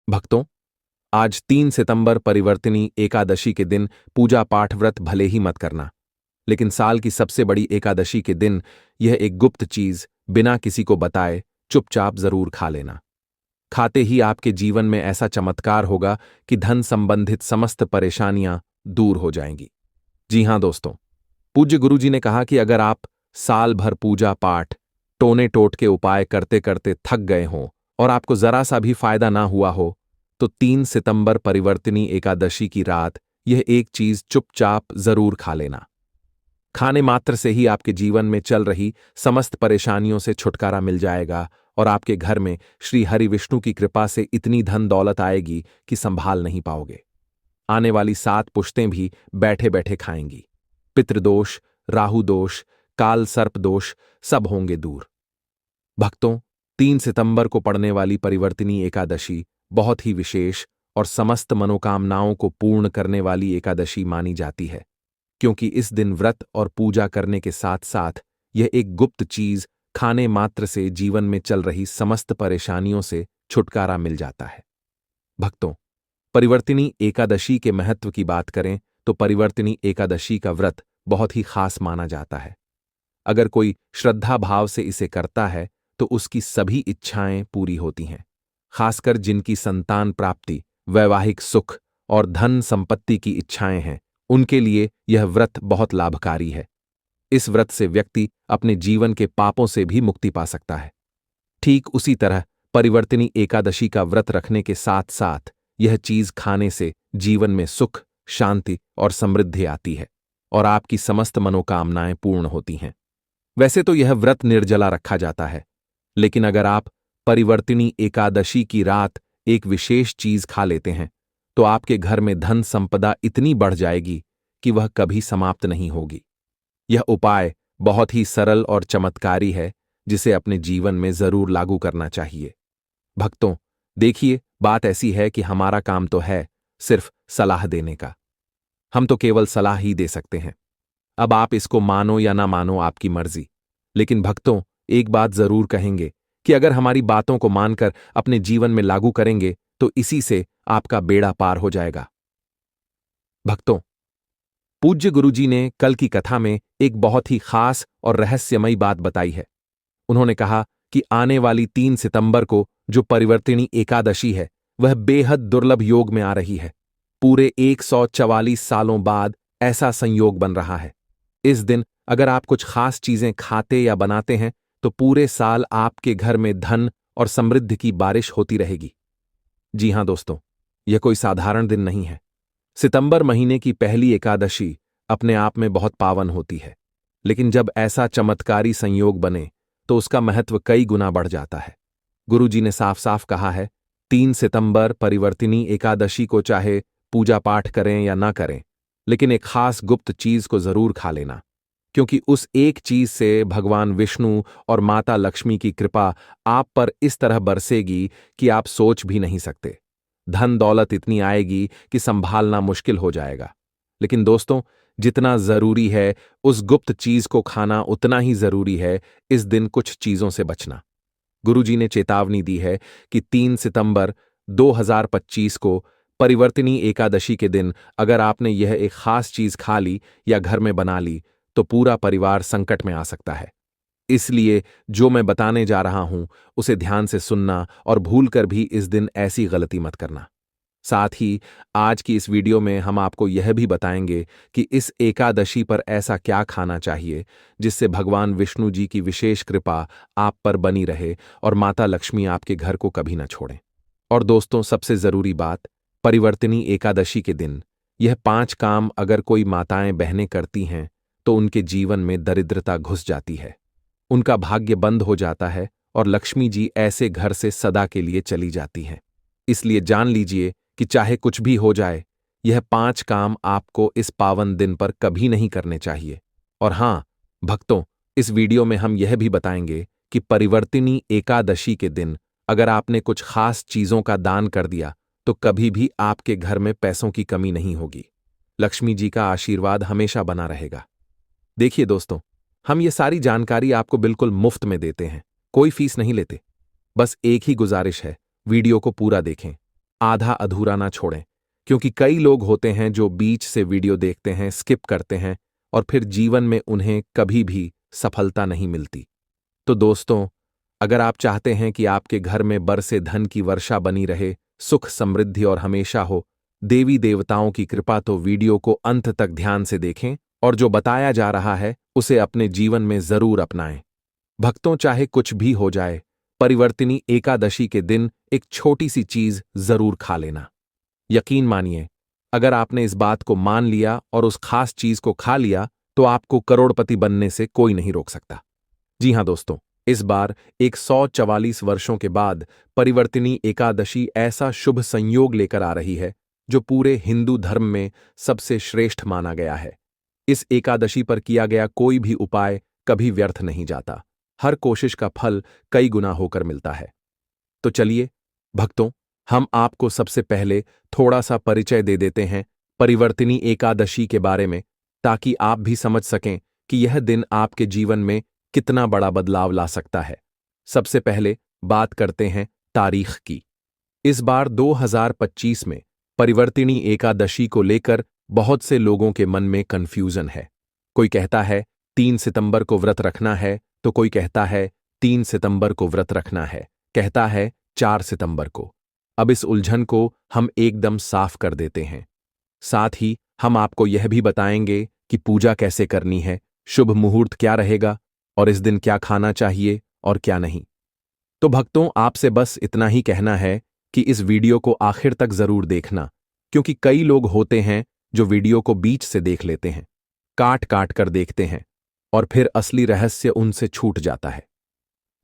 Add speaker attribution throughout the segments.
Speaker 1: भक्तों, आज 3 सितंबर परिवर्तिनी एकादशी के दिन पूजा पाठ व्रत भले ही मत करना, लेकिन साल की सबसे बड़ी एकादशी के दिन यह एक गुप्त चीज बिना किसी को बताए चुपचाप जरूर खा लेना। खाते ही आपके जीवन में ऐसा चमत्कार होगा कि धन संबंधित समस्त परेशानियां दूर हो जाएंगी। जी हां दोस्तों, पूज्य गुरु जी ने कहा कि अगर आप साल भर पूजा पाठ टोने टोट के उपाय करते करते थक गए हों और आपको जरा सा भी फायदा ना हुआ हो, तो 3 सितंबर परिवर्तिनी एकादशी की रात यह एक चीज चुपचाप जरूर खा लेना। खाने मात्र से ही आपके जीवन में चल रही समस्त परेशानियों से छुटकारा मिल जाएगा और आपके घर में श्री हरि विष्णु की कृपा से इतनी धन दौलत आएगी कि संभाल नहीं पाओगे। आने वाली 7 पुश्तें भी बैठे बैठे खाएंगी। पितृदोष, राहु दोष, काल सर्प दोष सब होंगे दूर। भक्तों, 3 सितंबर को पड़ने वाली परिवर्तिनी एकादशी बहुत ही विशेष और समस्त मनोकामनाओं को पूर्ण करने वाली एकादशी मानी जाती है, क्योंकि इस दिन व्रत और पूजा करने के साथ साथ यह एक गुप्त चीज खाने मात्र से जीवन में चल रही समस्त परेशानियों से छुटकारा मिल जाता है। भक्तों, परिवर्तिनी एकादशी के महत्व की बात करें तो परिवर्तिनी एकादशी का व्रत बहुत ही खास माना जाता है। अगर कोई श्रद्धा भाव से इसे करता है तो उसकी सभी इच्छाएं पूरी होती हैं, खासकर जिनकी संतान प्राप्ति, वैवाहिक सुख और धन संपत्ति की इच्छाएं हैं, उनके लिए यह व्रत बहुत लाभकारी है। इस व्रत से व्यक्ति अपने जीवन के पापों से भी मुक्ति पा सकता है। ठीक उसी तरह परिवर्तिनी एकादशी का व्रत रखने के साथ साथ यह चीज खाने से जीवन में सुख, शांति और समृद्धि आती है और आपकी समस्त मनोकामनाएं पूर्ण होती हैं। वैसे तो यह व्रत निर्जला रखा जाता है, लेकिन अगर आप परिवर्तिनी एकादशी की रात एक विशेष चीज खा लेते हैं तो आपके घर में धन संपदा इतनी बढ़ जाएगी कि वह कभी समाप्त नहीं होगी। यह उपाय बहुत ही सरल और चमत्कारी है, जिसे अपने जीवन में जरूर लागू करना चाहिए। भक्तों, देखिए, बात ऐसी है कि हमारा काम तो है सिर्फ सलाह देने का। हम तो केवल सलाह ही दे सकते हैं। अब आप इसको मानो या ना मानो, आपकी मर्जी। लेकिन भक्तों, एक बात जरूर कहेंगे कि अगर हमारी बातों को मानकर अपने जीवन में लागू करेंगे तो इसी से आपका बेड़ा पार हो जाएगा। भक्तों, पूज्य गुरुजी ने कल की कथा में एक बहुत ही खास और रहस्यमयी बात बताई है। उन्होंने कहा कि आने वाली 3 सितंबर को जो परिवर्तिनी एकादशी है, वह बेहद दुर्लभ योग में आ रही है। पूरे 144 सालों बाद ऐसा संयोग बन रहा है। इस दिन अगर आप कुछ खास चीजें खाते या बनाते हैं तो पूरे साल आपके घर में धन और समृद्धि की बारिश होती रहेगी। जी हां दोस्तों, यह कोई साधारण दिन नहीं है। सितंबर महीने की पहली एकादशी अपने आप में बहुत पावन होती है, लेकिन जब ऐसा चमत्कारी संयोग बने तो उसका महत्व कई गुना बढ़ जाता है। गुरु जी ने साफ साफ कहा है, 3 सितंबर परिवर्तिनी एकादशी को चाहे पूजा पाठ करें या ना करें, लेकिन एक खास गुप्त चीज को जरूर खा लेना, क्योंकि उस एक चीज से भगवान विष्णु और माता लक्ष्मी की कृपा आप पर इस तरह बरसेगी कि आप सोच भी नहीं सकते। धन दौलत इतनी आएगी कि संभालना मुश्किल हो जाएगा। लेकिन दोस्तों, जितना जरूरी है उस गुप्त चीज को खाना, उतना ही जरूरी है इस दिन कुछ चीजों से बचना। गुरुजी ने चेतावनी दी है कि 3 सितंबर 2025 को परिवर्तिनी एकादशी के दिन अगर आपने यह एक खास चीज खा ली या घर में बना ली तो पूरा परिवार संकट में आ सकता है। इसलिए जो मैं बताने जा रहा हूं उसे ध्यान से सुनना और भूलकर भी इस दिन ऐसी गलती मत करना। साथ ही आज की इस वीडियो में हम आपको यह भी बताएंगे कि इस एकादशी पर ऐसा क्या खाना चाहिए जिससे भगवान विष्णु जी की विशेष कृपा आप पर बनी रहे और माता लक्ष्मी आपके घर को कभी न छोड़ें। और दोस्तों, सबसे जरूरी बात, परिवर्तिनी एकादशी के दिन यह 5 काम अगर कोई माताएं बहनें करती हैं तो उनके जीवन में दरिद्रता घुस जाती है, उनका भाग्य बंद हो जाता है और लक्ष्मी जी ऐसे घर से सदा के लिए चली जाती हैं। इसलिए जान लीजिए कि चाहे कुछ भी हो जाए, यह 5 काम आपको इस पावन दिन पर कभी नहीं करने चाहिए। और हां भक्तों, इस वीडियो में हम यह भी बताएंगे कि परिवर्तिनी एकादशी के दिन अगर आपने कुछ खास चीजों का दान कर दिया तो कभी भी आपके घर में पैसों की कमी नहीं होगी। लक्ष्मी जी का आशीर्वाद हमेशा बना रहेगा। देखिए दोस्तों, हम ये सारी जानकारी आपको बिल्कुल मुफ्त में देते हैं, कोई फीस नहीं लेते। बस एक ही गुजारिश है, वीडियो को पूरा देखें। आधा अधूरा ना छोड़ें, क्योंकि कई लोग होते हैं जो बीच से वीडियो देखते हैं, स्किप करते हैं और फिर जीवन में उन्हें कभी भी सफलता नहीं मिलती। तो दोस्तों, अगर आप चाहते हैं कि आपके घर में बरसे धन की वर्षा बनी रहे, सुख समृद्धि और हमेशा हो देवी देवताओं की कृपा, तो वीडियो को अंत तक ध्यान से देखें और जो बताया जा रहा है उसे अपने जीवन में जरूर अपनाएं। भक्तों, चाहे कुछ भी हो जाए, परिवर्तिनी एकादशी के दिन एक छोटी सी चीज जरूर खा लेना। यकीन मानिए, अगर आपने इस बात को मान लिया और उस खास चीज को खा लिया, तो आपको करोड़पति बनने से कोई नहीं रोक सकता। जी हां दोस्तों, इस बार 144 वर्षों के बाद परिवर्तिनी एकादशी ऐसा शुभ संयोग लेकर आ रही है जो पूरे हिंदू धर्म में सबसे श्रेष्ठ माना गया है। इस एकादशी पर किया गया कोई भी उपाय कभी व्यर्थ नहीं जाता। हर कोशिश का फल कई गुना होकर मिलता है। तो चलिए भक्तों, हम आपको सबसे पहले थोड़ा सा परिचय दे देते हैं परिवर्तिनी एकादशी के बारे में, ताकि आप भी समझ सकें कि यह दिन आपके जीवन में कितना बड़ा बदलाव ला सकता है। सबसे पहले बात करते हैं तारीख की। इस बार 2025 में परिवर्तिनी एकादशी को लेकर बहुत से लोगों के मन में कंफ्यूजन है। कोई कहता है 3 सितंबर को व्रत रखना है, तो कोई कहता है 3 सितंबर को व्रत रखना है, कहता है 4 सितंबर को। अब इस उलझन को हम एकदम साफ कर देते हैं। साथ ही हम आपको यह भी बताएंगे कि पूजा कैसे करनी है, शुभ मुहूर्त क्या रहेगा और इस दिन क्या खाना चाहिए और क्या नहीं। तो भक्तों, आपसे बस इतना ही कहना है कि इस वीडियो को आखिर तक जरूर देखना, क्योंकि कई लोग होते हैं जो वीडियो को बीच से देख लेते हैं, काट काट कर देखते हैं और फिर असली रहस्य उनसे छूट जाता है।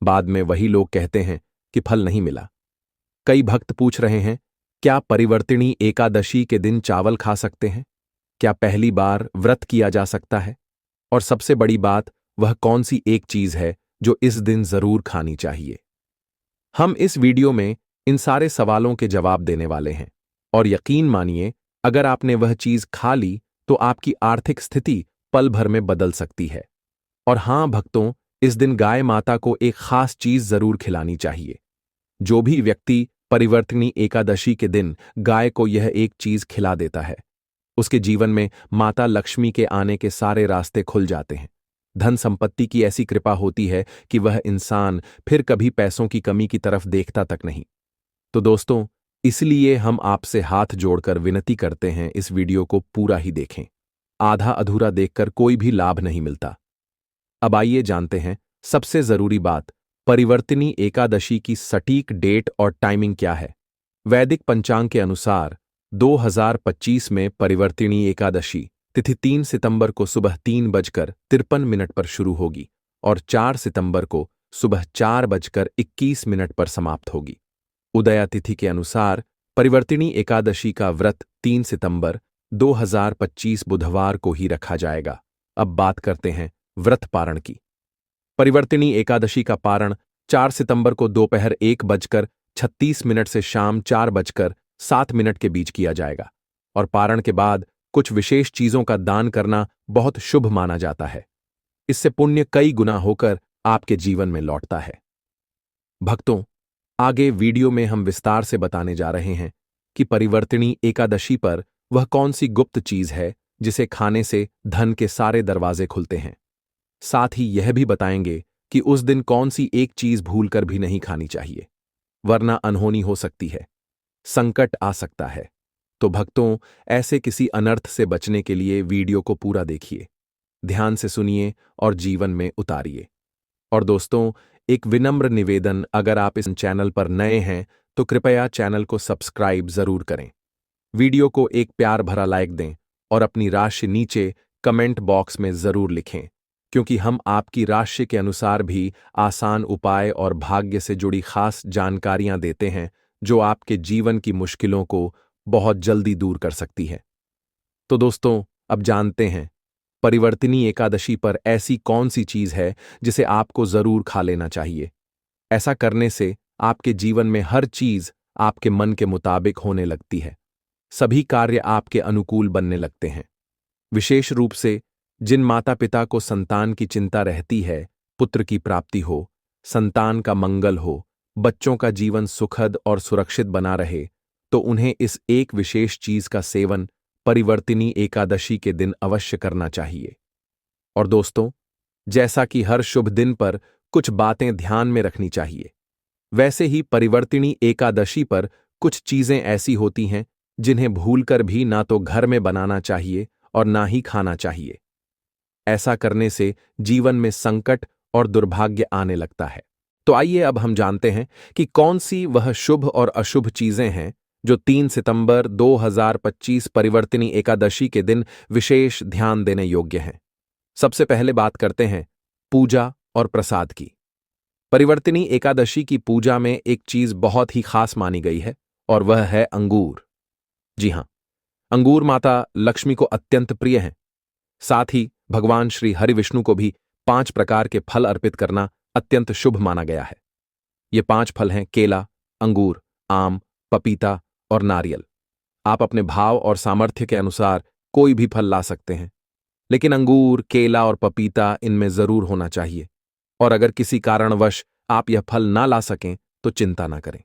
Speaker 1: बाद में वही लोग कहते हैं कि फल नहीं मिला। कई भक्त पूछ रहे हैं, क्या परिवर्तिनी एकादशी के दिन चावल खा सकते हैं? क्या पहली बार व्रत किया जा सकता है? और सबसे बड़ी बात, वह कौन सी एक चीज है जो इस दिन जरूर खानी चाहिए? हम इस वीडियो में इन सारे सवालों के जवाब देने वाले हैं। और यकीन मानिए, अगर आपने वह चीज खा ली तो आपकी आर्थिक स्थिति पल भर में बदल सकती है। और हां भक्तों, इस दिन गाय माता को एक खास चीज जरूर खिलानी चाहिए। जो भी व्यक्ति परिवर्तिनी एकादशी के दिन गाय को यह एक चीज खिला देता है, उसके जीवन में माता लक्ष्मी के आने के सारे रास्ते खुल जाते हैं। धन संपत्ति की ऐसी कृपा होती है कि वह इंसान फिर कभी पैसों की कमी की तरफ देखता तक नहीं। तो दोस्तों, इसलिए हम आपसे हाथ जोड़कर विनती करते हैं, इस वीडियो को पूरा ही देखें। आधा अधूरा देखकर कोई भी लाभ नहीं मिलता। अब आइए जानते हैं सबसे जरूरी बात, परिवर्तिनी एकादशी की सटीक डेट और टाइमिंग क्या है। वैदिक पंचांग के अनुसार 2025 में परिवर्तिनी एकादशी तिथि 3 सितंबर को सुबह 3:53 पर शुरू होगी और 4 सितंबर को सुबह 4:21 पर समाप्त होगी। उदया तिथि के अनुसार परिवर्तिनी एकादशी का व्रत 3 सितंबर 2025 बुधवार को ही रखा जाएगा। अब बात करते हैं व्रत पारण की। परिवर्तिनी एकादशी का पारण 4 सितंबर को दोपहर 1:36 से शाम 4:07 के बीच किया जाएगा और पारण के बाद कुछ विशेष चीजों का दान करना बहुत शुभ माना जाता है। इससे पुण्य कई गुना होकर आपके जीवन में लौटता है। भक्तों, आगे वीडियो में हम विस्तार से बताने जा रहे हैं कि परिवर्तिनी एकादशी पर वह कौन सी गुप्त चीज है जिसे खाने से धन के सारे दरवाजे खुलते हैं। साथ ही यह भी बताएंगे कि उस दिन कौन सी एक चीज भूलकर भी नहीं खानी चाहिए, वरना अनहोनी हो सकती है, संकट आ सकता है। तो भक्तों, ऐसे किसी अनर्थ से बचने के लिए वीडियो को पूरा देखिए, ध्यान से सुनिए और जीवन में उतारिए। और दोस्तों, एक विनम्र निवेदन, अगर आप इस चैनल पर नए हैं तो कृपया चैनल को सब्सक्राइब जरूर करें। वीडियो को एक प्यार भरा लाइक दें और अपनी राशि नीचे कमेंट बॉक्स में जरूर लिखें, क्योंकि हम आपकी राशि के अनुसार भी आसान उपाय और भाग्य से जुड़ी खास जानकारियां देते हैं जो आपके जीवन की मुश्किलों को बहुत जल्दी दूर कर सकती है। तो दोस्तों, अब जानते हैं परिवर्तिनी एकादशी पर ऐसी कौन सी चीज है जिसे आपको जरूर खा लेना चाहिए। ऐसा करने से आपके जीवन में हर चीज आपके मन के मुताबिक होने लगती है, सभी कार्य आपके अनुकूल बनने लगते हैं। विशेष रूप से जिन माता पिता को संतान की चिंता रहती है, पुत्र की प्राप्ति हो, संतान का मंगल हो, बच्चों का जीवन सुखद और सुरक्षित बना रहे, तो उन्हें इस एक विशेष चीज का सेवन परिवर्तिनी एकादशी के दिन अवश्य करना चाहिए। और दोस्तों, जैसा कि हर शुभ दिन पर कुछ बातें ध्यान में रखनी चाहिए, वैसे ही परिवर्तिनी एकादशी पर कुछ चीजें ऐसी होती हैं जिन्हें भूलकर भी ना तो घर में बनाना चाहिए और ना ही खाना चाहिए। ऐसा करने से जीवन में संकट और दुर्भाग्य आने लगता है। तो आइए अब हम जानते हैं कि कौन सी वह शुभ और अशुभ चीजें हैं जो 3 सितंबर 2025 परिवर्तिनी एकादशी के दिन विशेष ध्यान देने योग्य हैं। सबसे पहले बात करते हैं पूजा और प्रसाद की। परिवर्तिनी एकादशी की पूजा में एक चीज बहुत ही खास मानी गई है और वह है अंगूर। जी हां, अंगूर माता लक्ष्मी को अत्यंत प्रिय हैं। साथ ही भगवान श्री हरि विष्णु को भी 5 प्रकार के फल अर्पित करना अत्यंत शुभ माना गया है। ये 5 फल हैं केला, अंगूर, आम, पपीता और नारियल। आप अपने भाव और सामर्थ्य के अनुसार कोई भी फल ला सकते हैं, लेकिन अंगूर, केला और पपीता इनमें जरूर होना चाहिए। और अगर किसी कारणवश आप यह फल ना ला सकें तो चिंता ना करें।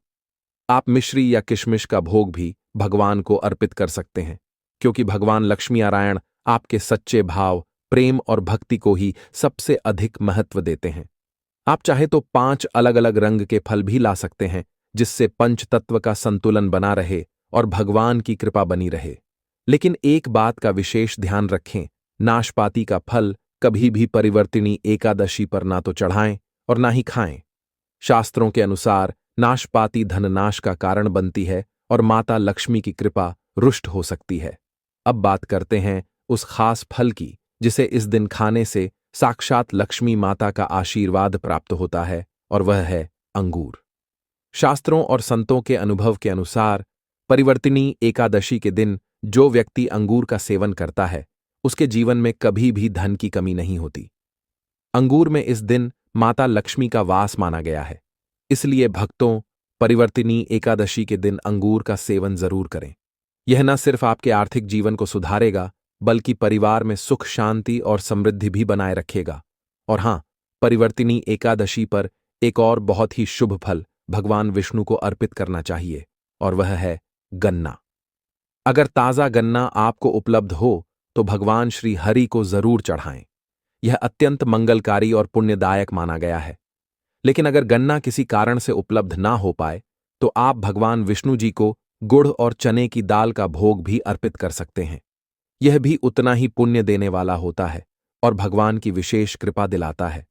Speaker 1: आप मिश्री या किशमिश का भोग भी भगवान को अर्पित कर सकते हैं, क्योंकि भगवान लक्ष्मी नारायण आपके सच्चे भाव, प्रेम और भक्ति को ही सबसे अधिक महत्व देते हैं। आप चाहे तो 5 अलग अलग रंग के फल भी ला सकते हैं, जिससे पंचतत्व का संतुलन बना रहे और भगवान की कृपा बनी रहे। लेकिन एक बात का विशेष ध्यान रखें, नाशपाती का फल कभी भी परिवर्तिनी एकादशी पर ना तो चढ़ाएं और ना ही खाएं। शास्त्रों के अनुसार नाशपाती धननाश का कारण बनती है और माता लक्ष्मी की कृपा रुष्ट हो सकती है। अब बात करते हैं उस खास फल की जिसे इस दिन खाने से साक्षात लक्ष्मी माता का आशीर्वाद प्राप्त होता है, और वह है अंगूर। शास्त्रों और संतों के अनुभव के अनुसार परिवर्तिनी एकादशी के दिन जो व्यक्ति अंगूर का सेवन करता है, उसके जीवन में कभी भी धन की कमी नहीं होती। अंगूर में इस दिन माता लक्ष्मी का वास माना गया है, इसलिए भक्तों परिवर्तिनी एकादशी के दिन अंगूर का सेवन जरूर करें। यह न सिर्फ आपके आर्थिक जीवन को सुधारेगा, बल्कि परिवार में सुख, शांति और समृद्धि भी बनाए रखेगा। और हां, परिवर्तिनी एकादशी पर एक और बहुत ही शुभ फल भगवान विष्णु को अर्पित करना चाहिए, और वह है गन्ना। अगर ताजा गन्ना आपको उपलब्ध हो तो भगवान श्री हरि को जरूर चढ़ाएं। यह अत्यंत मंगलकारी और पुण्यदायक माना गया है। लेकिन अगर गन्ना किसी कारण से उपलब्ध ना हो पाए तो आप भगवान विष्णु जी को गुड़ और चने की दाल का भोग भी अर्पित कर सकते हैं। यह भी उतना ही पुण्य देने वाला होता है और भगवान की विशेष कृपा दिलाता है।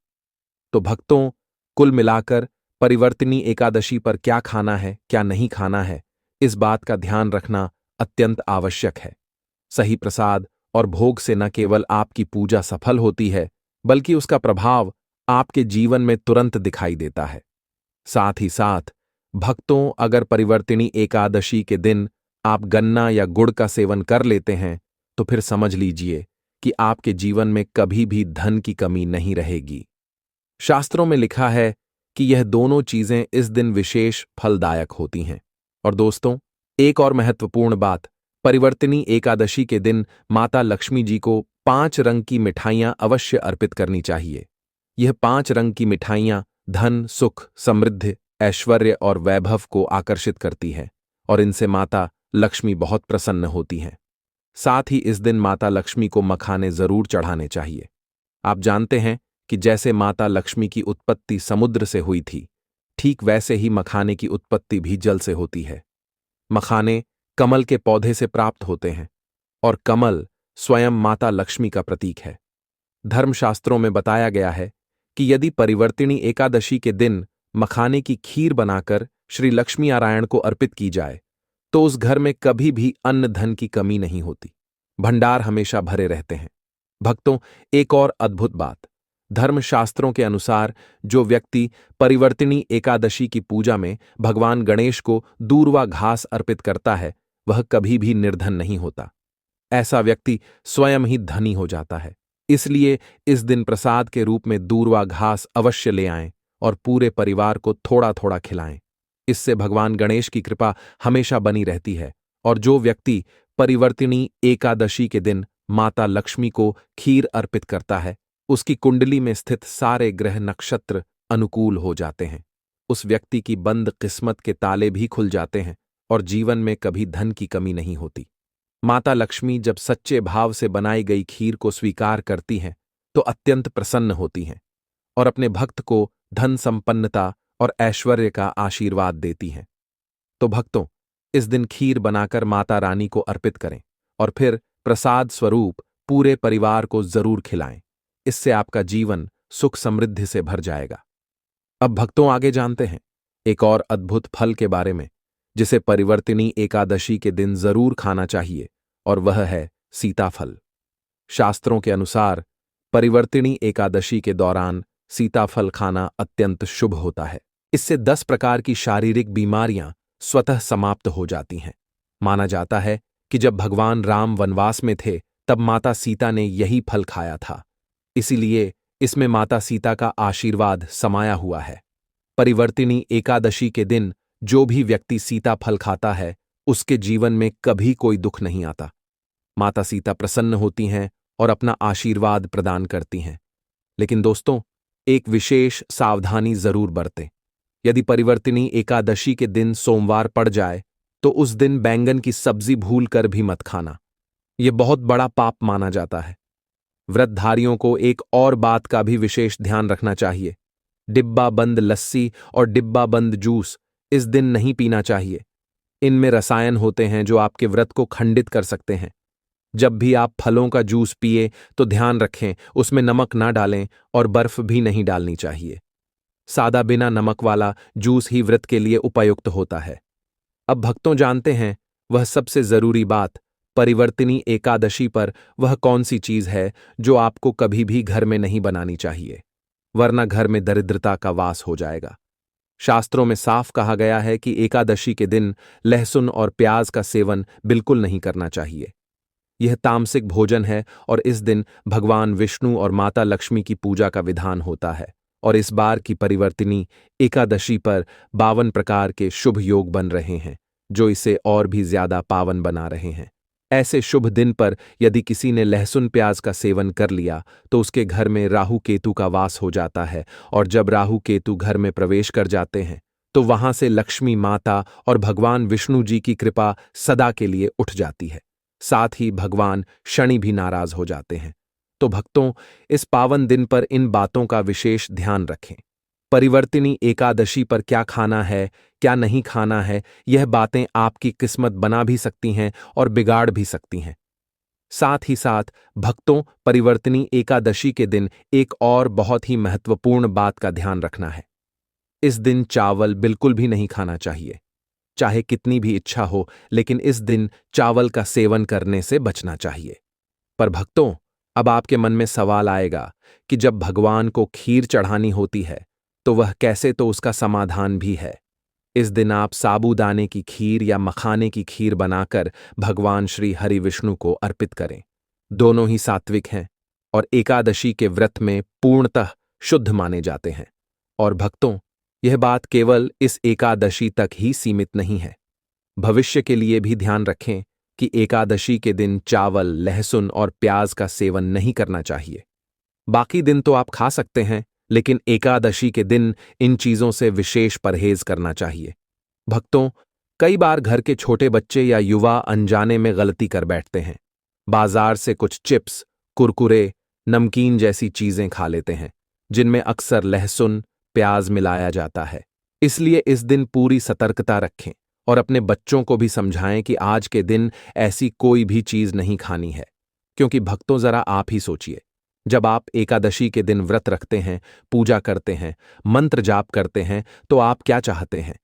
Speaker 1: तो भक्तों, कुल मिलाकर परिवर्तिनी एकादशी पर क्या खाना है, क्या नहीं खाना है, इस बात का ध्यान रखना अत्यंत आवश्यक है। सही प्रसाद और भोग से न केवल आपकी पूजा सफल होती है, बल्कि उसका प्रभाव आपके जीवन में तुरंत दिखाई देता है। साथ ही साथ भक्तों, अगर परिवर्तिनी एकादशी के दिन आप गन्ना या गुड़ का सेवन कर लेते हैं तो फिर समझ लीजिए कि आपके जीवन में कभी भी धन की कमी नहीं रहेगी। शास्त्रों में लिखा है कि यह दोनों चीजें इस दिन विशेष फलदायक होती हैं। और दोस्तों, एक और महत्वपूर्ण बात, परिवर्तिनी एकादशी के दिन माता लक्ष्मी जी को 5 रंग की मिठाइयां अवश्य अर्पित करनी चाहिए। यह 5 रंग की मिठाइयां धन, सुख, समृद्धि, ऐश्वर्य और वैभव को आकर्षित करती है, और इनसे माता लक्ष्मी बहुत प्रसन्न होती हैं। साथ ही इस दिन माता लक्ष्मी को मखाने जरूर चढ़ाने चाहिए। आप जानते हैं कि जैसे माता लक्ष्मी की उत्पत्ति समुद्र से हुई थी, ठीक वैसे ही मखाने की उत्पत्ति भी जल से होती है। मखाने कमल के पौधे से प्राप्त होते हैं, और कमल स्वयं माता लक्ष्मी का प्रतीक है। धर्मशास्त्रों में बताया गया है कि यदि परिवर्तिनी एकादशी के दिन मखाने की खीर बनाकर श्री लक्ष्मी नारायण को अर्पित की जाए तो उस घर में कभी भी अन्न धन की कमी नहीं होती, भंडार हमेशा भरे रहते हैं। भक्तों, एक और अद्भुत बात, धर्मशास्त्रों के अनुसार जो व्यक्ति परिवर्तिनी एकादशी की पूजा में भगवान गणेश को दूर्वा घास अर्पित करता है, वह कभी भी निर्धन नहीं होता। ऐसा व्यक्ति स्वयं ही धनी हो जाता है। इसलिए इस दिन प्रसाद के रूप में दूर्वा घास अवश्य ले आएं और पूरे परिवार को थोड़ा थोड़ा खिलाएं। इससे भगवान गणेश की कृपा हमेशा बनी रहती है, और जो व्यक्ति परिवर्तिनी एकादशी के दिन माता लक्ष्मी को खीर अर्पित करता है, उसकी कुंडली में स्थित सारे ग्रह नक्षत्र अनुकूल हो जाते हैं। उस व्यक्ति की बंद किस्मत के ताले भी खुल जाते हैं और जीवन में कभी धन की कमी नहीं होती। माता लक्ष्मी जब सच्चे भाव से बनाई गई खीर को स्वीकार करती हैं तो अत्यंत प्रसन्न होती हैं और अपने भक्त को धन संपन्नता और ऐश्वर्य का आशीर्वाद देती हैं। तो भक्तों, इस दिन खीर बनाकर माता रानी को अर्पित करें और फिर प्रसाद स्वरूप पूरे परिवार को जरूर खिलाएं। इससे आपका जीवन सुख समृद्धि से भर जाएगा। अब भक्तों, आगे जानते हैं एक और अद्भुत फल के बारे में जिसे परिवर्तिनी एकादशी के दिन जरूर खाना चाहिए, और वह है सीताफल। शास्त्रों के अनुसार परिवर्तिनी एकादशी के दौरान सीताफल खाना अत्यंत शुभ होता है। इससे 10 प्रकार की शारीरिक बीमारियां स्वतः समाप्त हो जाती हैं। माना जाता है कि जब भगवान राम वनवास में थे तब माता सीता ने यही फल खाया था, इसीलिए इसमें माता सीता का आशीर्वाद समाया हुआ है। परिवर्तिनी एकादशी के दिन जो भी व्यक्ति सीताफल खाता है उसके जीवन में कभी कोई दुख नहीं आता। माता सीता प्रसन्न होती हैं और अपना आशीर्वाद प्रदान करती हैं। लेकिन दोस्तों, एक विशेष सावधानी जरूर बरतें। यदि परिवर्तिनी एकादशी के दिन सोमवार पड़ जाए तो उस दिन बैंगन की सब्जी भूलकर भी मत खाना। यह बहुत बड़ा पाप माना जाता है। व्रतधारियों को एक और बात का भी विशेष ध्यान रखना चाहिए। डिब्बा बंद लस्सी और डिब्बा बंद जूस इस दिन नहीं पीना चाहिए। इनमें रसायन होते हैं जो आपके व्रत को खंडित कर सकते हैं। जब भी आप फलों का जूस पिए तो ध्यान रखें उसमें नमक ना डालें और बर्फ भी नहीं डालनी चाहिए। सादा बिना नमक वाला जूस ही व्रत के लिए उपयुक्त होता है। अब भक्तों, जानते हैं वह सबसे जरूरी बात, परिवर्तिनी एकादशी पर वह कौन सी चीज है जो आपको कभी भी घर में नहीं बनानी चाहिए, वरना घर में दरिद्रता का वास हो जाएगा। शास्त्रों में साफ कहा गया है कि एकादशी के दिन लहसुन और प्याज का सेवन बिल्कुल नहीं करना चाहिए। यह तामसिक भोजन है और इस दिन भगवान विष्णु और माता लक्ष्मी की पूजा का विधान होता है। और इस बार की परिवर्तिनी एकादशी पर 52 प्रकार के शुभ योग बन रहे हैं जो इसे और भी ज्यादा पावन बना रहे हैं। ऐसे शुभ दिन पर यदि किसी ने लहसुन प्याज का सेवन कर लिया तो उसके घर में राहु केतु का वास हो जाता है, और जब राहु केतु घर में प्रवेश कर जाते हैं तो वहां से लक्ष्मी माता और भगवान विष्णु जी की कृपा सदा के लिए उठ जाती है। साथ ही भगवान शनि भी नाराज हो जाते हैं। तो भक्तों, इस पावन दिन पर इन बातों का विशेष ध्यान रखें। परिवर्तिनी एकादशी पर क्या खाना है, क्या नहीं खाना है, यह बातें आपकी किस्मत बना भी सकती हैं और बिगाड़ भी सकती हैं। साथ ही साथ भक्तों, परिवर्तिनी एकादशी के दिन एक और बहुत ही महत्वपूर्ण बात का ध्यान रखना है। इस दिन चावल बिल्कुल भी नहीं खाना चाहिए। चाहे कितनी भी इच्छा हो, लेकिन इस दिन चावल का सेवन करने से बचना चाहिए। पर भक्तों, अब आपके मन में सवाल आएगा कि जब भगवान को खीर चढ़ानी होती है तो वह कैसे, तो उसका समाधान भी है। इस दिन आप साबूदाने की खीर या मखाने की खीर बनाकर भगवान श्री हरि विष्णु को अर्पित करें। दोनों ही सात्विक हैं और एकादशी के व्रत में पूर्णतः शुद्ध माने जाते हैं। और भक्तों, यह बात केवल इस एकादशी तक ही सीमित नहीं है। भविष्य के लिए भी ध्यान रखें कि एकादशी के दिन चावल, लहसुन और प्याज का सेवन नहीं करना चाहिए। बाकी दिन तो आप खा सकते हैं, लेकिन एकादशी के दिन इन चीजों से विशेष परहेज करना चाहिए। भक्तों, कई बार घर के छोटे बच्चे या युवा अनजाने में गलती कर बैठते हैं। बाजार से कुछ चिप्स, कुरकुरे, नमकीन जैसी चीजें खा लेते हैं जिनमें अक्सर लहसुन, प्याज मिलाया जाता है। इसलिए इस दिन पूरी सतर्कता रखें और अपने बच्चों को भी समझाएं कि आज के दिन ऐसी कोई भी चीज नहीं खानी है। क्योंकि भक्तों, जरा आप ही सोचिए, जब आप एकादशी के दिन व्रत रखते हैं, पूजा करते हैं, मंत्र जाप करते हैं, तो आप क्या चाहते हैं?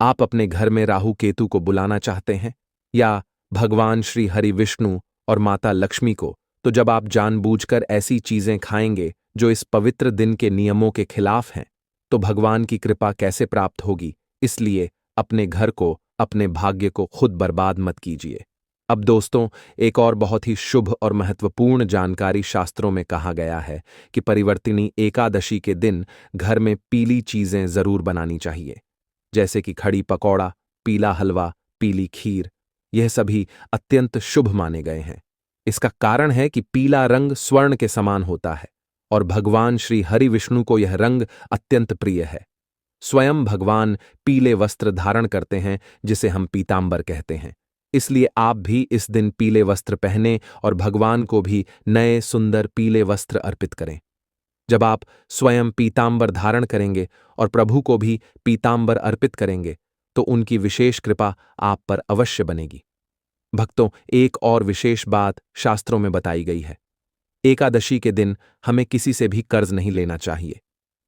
Speaker 1: आप अपने घर में राहु केतु को बुलाना चाहते हैं या भगवान श्री हरि विष्णु और माता लक्ष्मी को? तो जब आप जानबूझकर ऐसी चीजें खाएंगे जो इस पवित्र दिन के नियमों के खिलाफ हैं, तो भगवान की कृपा कैसे प्राप्त होगी? इसलिए अपने घर को, अपने भाग्य को खुद बर्बाद मत कीजिए। अब दोस्तों, एक और बहुत ही शुभ और महत्वपूर्ण जानकारी शास्त्रों में कहा गया है कि परिवर्तिनी एकादशी के दिन घर में पीली चीजें जरूर बनानी चाहिए, जैसे कि खड़ी पकौड़ा, पीला हलवा, पीली खीर। यह सभी अत्यंत शुभ माने गए हैं। इसका कारण है कि पीला रंग स्वर्ण के समान होता है और भगवान श्री हरि विष्णु को यह रंग अत्यंत प्रिय है। स्वयं भगवान पीले वस्त्र धारण करते हैं, जिसे हम पीतांबर कहते हैं। इसलिए आप भी इस दिन पीले वस्त्र पहने और भगवान को भी नए सुंदर पीले वस्त्र अर्पित करें। जब आप स्वयं पीतांबर धारण करेंगे और प्रभु को भी पीतांबर अर्पित करेंगे, तो उनकी विशेष कृपा आप पर अवश्य बनेगी। भक्तों, एक और विशेष बात शास्त्रों में बताई गई है। एकादशी के दिन हमें किसी से भी कर्ज नहीं लेना चाहिए।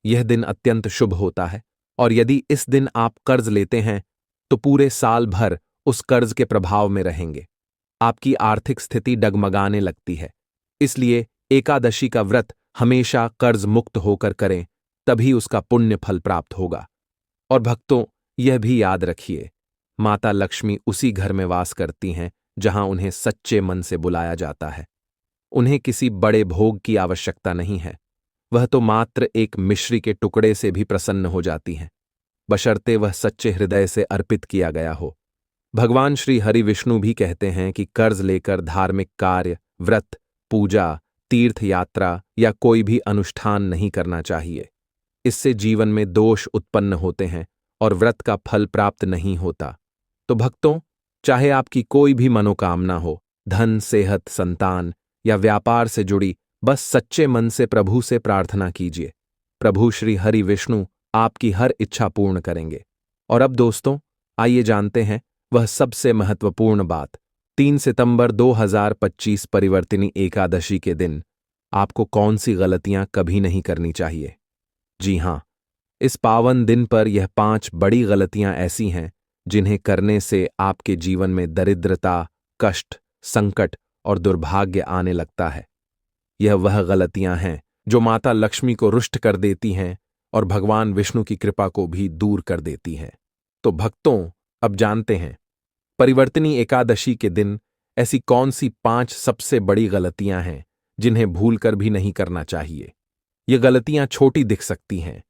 Speaker 1: यह दिन अत्यंत शुभ होता है, और यदि इस दिन आप कर्ज लेते हैं तो पूरे साल भर उस कर्ज के प्रभाव में रहेंगे। आपकी आर्थिक स्थिति डगमगाने लगती है। इसलिए एकादशी का व्रत हमेशा कर्ज मुक्त होकर करें, तभी उसका पुण्य फल प्राप्त होगा। और भक्तों, यह भी याद रखिए, माता लक्ष्मी उसी घर में वास करती हैं जहां उन्हें सच्चे मन से बुलाया जाता है। उन्हें किसी बड़े भोग की आवश्यकता नहीं है। वह तो मात्र एक मिश्री के टुकड़े से भी प्रसन्न हो जाती हैं, बशर्ते वह सच्चे हृदय से अर्पित किया गया हो। भगवान श्री हरि विष्णु भी कहते हैं कि कर्ज लेकर धार्मिक कार्य, व्रत, पूजा, तीर्थ यात्रा या कोई भी अनुष्ठान नहीं करना चाहिए। इससे जीवन में दोष उत्पन्न होते हैं और व्रत का फल प्राप्त नहीं होता। तो भक्तों, चाहे आपकी कोई भी मनोकामना हो, धन, सेहत, संतान या व्यापार से जुड़ी, बस सच्चे मन से प्रभु से प्रार्थना कीजिए। प्रभु श्री हरि विष्णु आपकी हर इच्छा पूर्ण करेंगे। और अब दोस्तों, आइए जानते हैं वह सबसे महत्वपूर्ण बात। 3 सितंबर 2025 परिवर्तिनी एकादशी के दिन आपको कौन सी गलतियां कभी नहीं करनी चाहिए। जी हां, इस पावन दिन पर यह 5 बड़ी गलतियां ऐसी हैं जिन्हें करने से आपके जीवन में दरिद्रता, कष्ट, संकट और दुर्भाग्य आने लगता है। यह वह गलतियां हैं जो माता लक्ष्मी को रुष्ट कर देती हैं और भगवान विष्णु की कृपा को भी दूर कर देती हैं। तो भक्तों, अब जानते हैं परिवर्तिनी एकादशी के दिन ऐसी कौन सी 5 सबसे बड़ी गलतियां हैं जिन्हें भूलकर भी नहीं करना चाहिए। ये गलतियां छोटी दिख सकती हैं,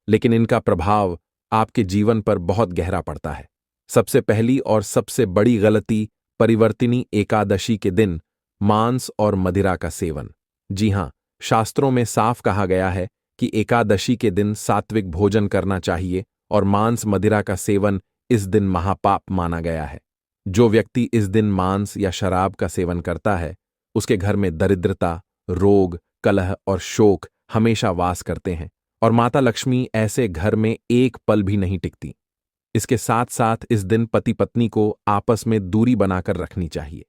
Speaker 1: लेकिन इनका प्रभाव आपके जीवन पर बहुत गहरा पड़ता है। सबसे पहली और सबसे बड़ी गलती परिवर्तिनी एकादशी के दिन मांस और मदिरा का सेवन। जी हां, शास्त्रों में साफ कहा गया है कि एकादशी के दिन सात्विक भोजन करना चाहिए और मांस मदिरा का सेवन इस दिन महापाप माना गया है। जो व्यक्ति इस दिन मांस या शराब का सेवन करता है, उसके घर में दरिद्रता, रोग, कलह और शोक हमेशा वास करते हैं, और माता लक्ष्मी ऐसे घर में एक पल भी नहीं टिकती। इसके साथ साथ इस दिन पति पत्नी को आपस में दूरी बनाकर रखनी चाहिए।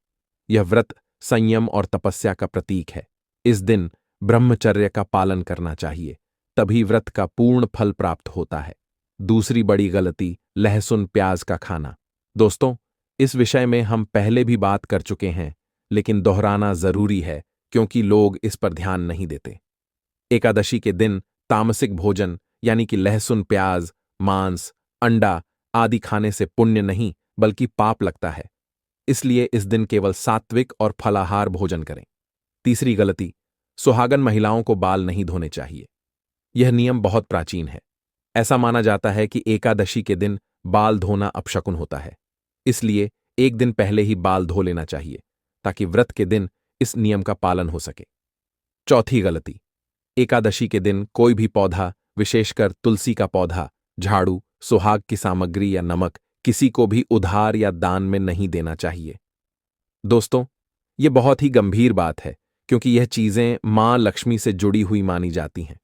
Speaker 1: यह व्रत संयम और तपस्या का प्रतीक है। इस दिन ब्रह्मचर्य का पालन करना चाहिए, तभी व्रत का पूर्ण फल प्राप्त होता है। दूसरी बड़ी गलती, लहसुन प्याज का खाना। दोस्तों, इस विषय में हम पहले भी बात कर चुके हैं, लेकिन दोहराना जरूरी है क्योंकि लोग इस पर ध्यान नहीं देते। एकादशी के दिन तामसिक भोजन यानी कि लहसुन प्याज, मांस, अंडा आदि खाने से पुण्य नहीं बल्कि पाप लगता है। इसलिए इस दिन केवल सात्विक और फलाहार भोजन करें। तीसरी गलती, सुहागन महिलाओं को बाल नहीं धोने चाहिए। यह नियम बहुत प्राचीन है। ऐसा माना जाता है कि एकादशी के दिन बाल धोना अपशकुन होता है। इसलिए एक दिन पहले ही बाल धो लेना चाहिए ताकि व्रत के दिन इस नियम का पालन हो सके। चौथी गलती, एकादशी के दिन कोई भी पौधा, विशेषकर तुलसी का पौधा, झाड़ू, सुहाग की सामग्री या नमक किसी को भी उधार या दान में नहीं देना चाहिए। दोस्तों, ये बहुत ही गंभीर बात है क्योंकि यह चीजें मां लक्ष्मी से जुड़ी हुई मानी जाती हैं।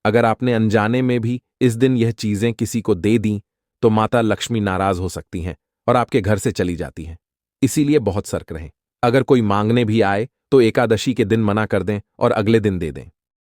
Speaker 1: अगर आपने अनजाने में भी इस दिन यह चीजें किसी को दे दी तो माता लक्ष्मी नाराज हो सकती हैं और आपके घर से चली जाती हैं। इसीलिए बहुत सतर्क रहें। अगर कोई मांगने भी आए तो एकादशी के दिन मना कर दें और अगले दिन दे दें।